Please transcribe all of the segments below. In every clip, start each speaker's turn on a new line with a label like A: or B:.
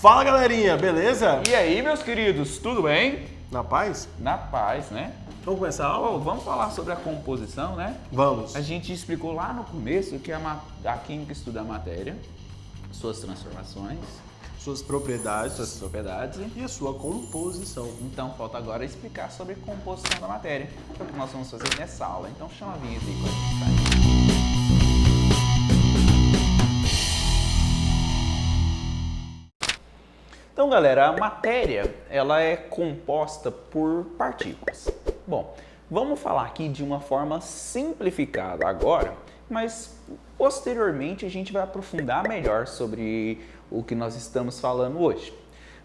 A: Fala galerinha, beleza?
B: E aí, meus queridos, tudo bem?
A: Na paz?
B: Na paz, né?
A: Vamos começar a aula?
B: Vamos falar sobre a composição, né?
A: Vamos.
B: A gente explicou lá no começo que a química estuda a matéria, suas transformações,
A: Suas propriedades
B: e
A: a sua composição.
B: Então, falta agora explicar sobre a composição da matéria. É o que nós vamos fazer nessa aula. Então, chama a vinheta aí com a gente, tá? Então, galera, a matéria, ela é composta por partículas. Bom, vamos falar aqui de uma forma simplificada agora, mas posteriormente a gente vai aprofundar melhor sobre o que nós estamos falando hoje.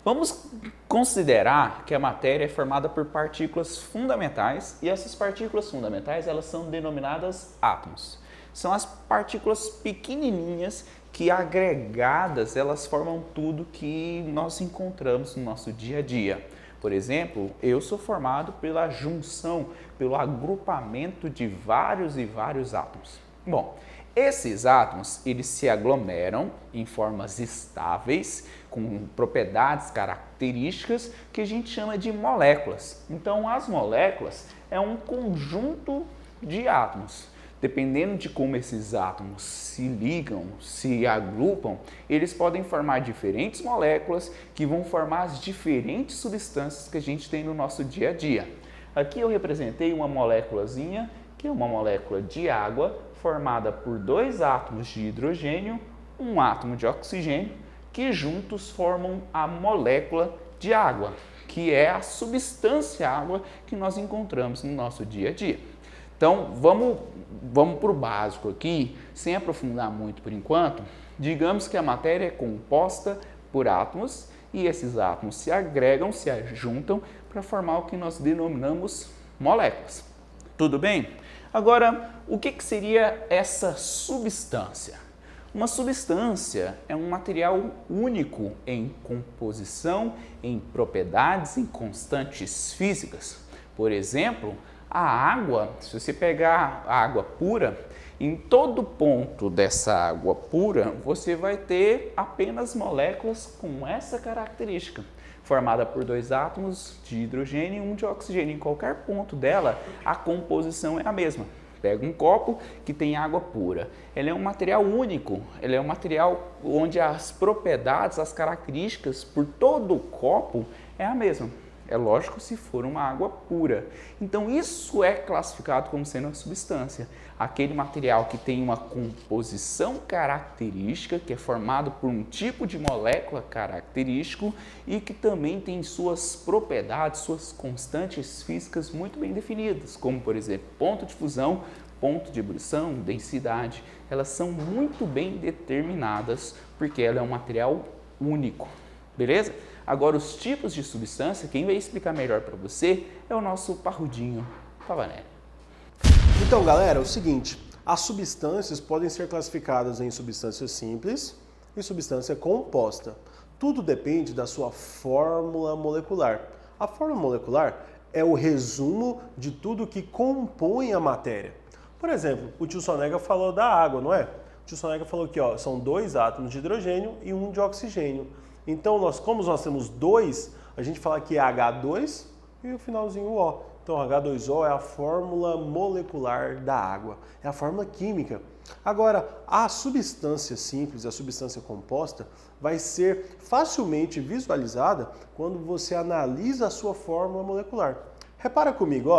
B: Vamos considerar que a matéria é formada por partículas fundamentais e essas partículas fundamentais, elas são denominadas átomos. São as partículas pequenininhas que agregadas elas formam tudo que nós encontramos no nosso dia a dia. Por exemplo, eu sou formado pela junção, pelo agrupamento de vários e vários átomos. Bom, esses átomos eles se aglomeram em formas estáveis, com propriedades características que a gente chama de moléculas. Então, as moléculas é um conjunto de átomos. Dependendo de como esses átomos se ligam, se agrupam, eles podem formar diferentes moléculas que vão formar as diferentes substâncias que a gente tem no nosso dia a dia. Aqui eu representei uma moléculazinha, que é uma molécula de água, formada por dois átomos de hidrogênio, um átomo de oxigênio, que juntos formam a molécula de água, que é a substância água que nós encontramos no nosso dia a dia. Então, vamos para o básico aqui, sem aprofundar muito por enquanto. Digamos que a matéria é composta por átomos e esses átomos se agregam, se ajuntam para formar o que nós denominamos moléculas. Tudo bem? Agora, o que seria essa substância? Uma substância é um material único em composição, em propriedades, em constantes físicas. Por exemplo, a água, se você pegar a água pura, em todo ponto dessa água pura, você vai ter apenas moléculas com essa característica, formada por dois átomos de hidrogênio e um de oxigênio. Em qualquer ponto dela, a composição é a mesma. Pega um copo que tem água pura. Ele é um material único, ele é um material onde as propriedades, as características por todo o copo é a mesma. É lógico se for uma água pura. Então isso é classificado como sendo uma substância. Aquele material que tem uma composição característica, que é formado por um tipo de molécula característico e que também tem suas propriedades, suas constantes físicas muito bem definidas, como por exemplo, ponto de fusão, ponto de ebulição, densidade. Elas são muito bem determinadas porque ela é um material único. Beleza? Agora, os tipos de substância, quem vai explicar melhor para você é o nosso parrudinho Pavanelli.
A: Então, galera, é o seguinte, as substâncias podem ser classificadas em substância simples e substância composta. Tudo depende da sua fórmula molecular. A fórmula molecular é o resumo de tudo que compõe a matéria. Por exemplo, o tio Soneca falou da água, não é? O tio Soneca falou que são dois átomos de hidrogênio e um de oxigênio. Então, como nós temos dois, a gente fala que é H2 e o finalzinho O. Então, H2O é a fórmula molecular da água, é a fórmula química. Agora, a substância simples, a substância composta, vai ser facilmente visualizada quando você analisa a sua fórmula molecular. Repara comigo,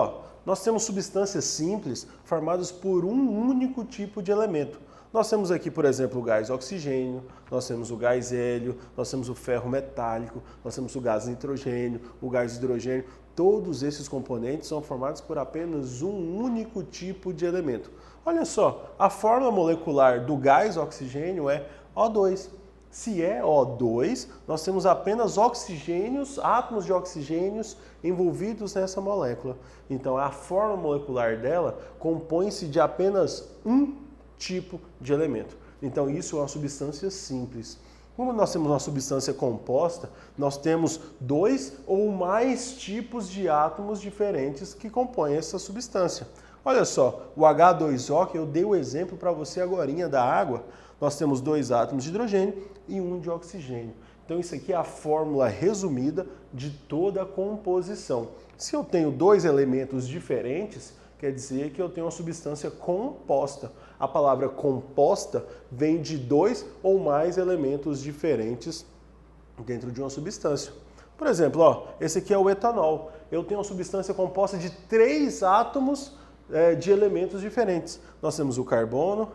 A: nós temos substâncias simples formadas por um único tipo de elemento. Nós temos aqui, por exemplo, o gás oxigênio, nós temos o gás hélio, nós temos o ferro metálico, nós temos o gás nitrogênio, o gás hidrogênio. Todos esses componentes são formados por apenas um único tipo de elemento. Olha só, a fórmula molecular do gás oxigênio é O2. Se é O2, nós temos apenas oxigênios, átomos de oxigênios envolvidos nessa molécula. Então, a fórmula molecular dela compõe-se de apenas um tipo de elemento. Então, isso é uma substância simples. Como nós temos uma substância composta, nós temos dois ou mais tipos de átomos diferentes que compõem essa substância. Olha só, o H2O, que eu dei o exemplo para você agorinha da água, nós temos dois átomos de hidrogênio e um de oxigênio. Então isso aqui é a fórmula resumida de toda a composição. Se eu tenho dois elementos diferentes, quer dizer que eu tenho uma substância composta. A palavra composta vem de dois ou mais elementos diferentes dentro de uma substância. Por exemplo, ó, esse aqui é o etanol. Eu tenho uma substância composta de 3 átomos de elementos diferentes. Nós temos o carbono,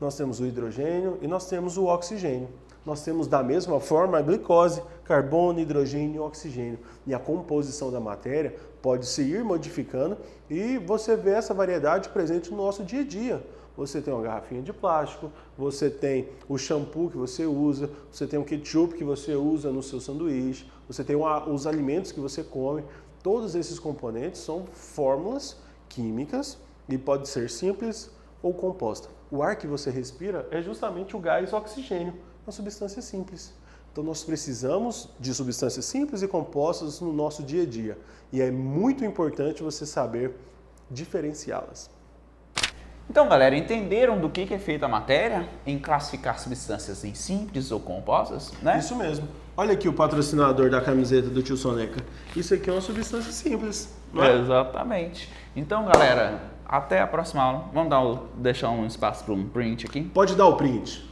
A: nós temos o hidrogênio e nós temos o oxigênio. Nós temos da mesma forma a glicose, carbono, hidrogênio e oxigênio. E a composição da matéria pode se ir modificando e você vê essa variedade presente no nosso dia a dia. Você tem uma garrafinha de plástico, você tem o shampoo que você usa, você tem o ketchup que você usa no seu sanduíche, você tem os alimentos que você come. Todos esses componentes são fórmulas químicas e pode ser simples ou composta. O ar que você respira é justamente o gás oxigênio, uma substância simples. Então nós precisamos de substâncias simples e compostas no nosso dia a dia. E é muito importante você saber diferenciá-las.
B: Então, galera, entenderam do que é feita a matéria em classificar substâncias em simples ou compostas, né?
A: Isso mesmo. Olha aqui o patrocinador da camiseta do Tio Soneca. Isso aqui é uma substância simples, não é?
B: Exatamente. Então, galera, até a próxima aula. Vamos deixar um espaço para um print aqui?
A: Pode dar o print.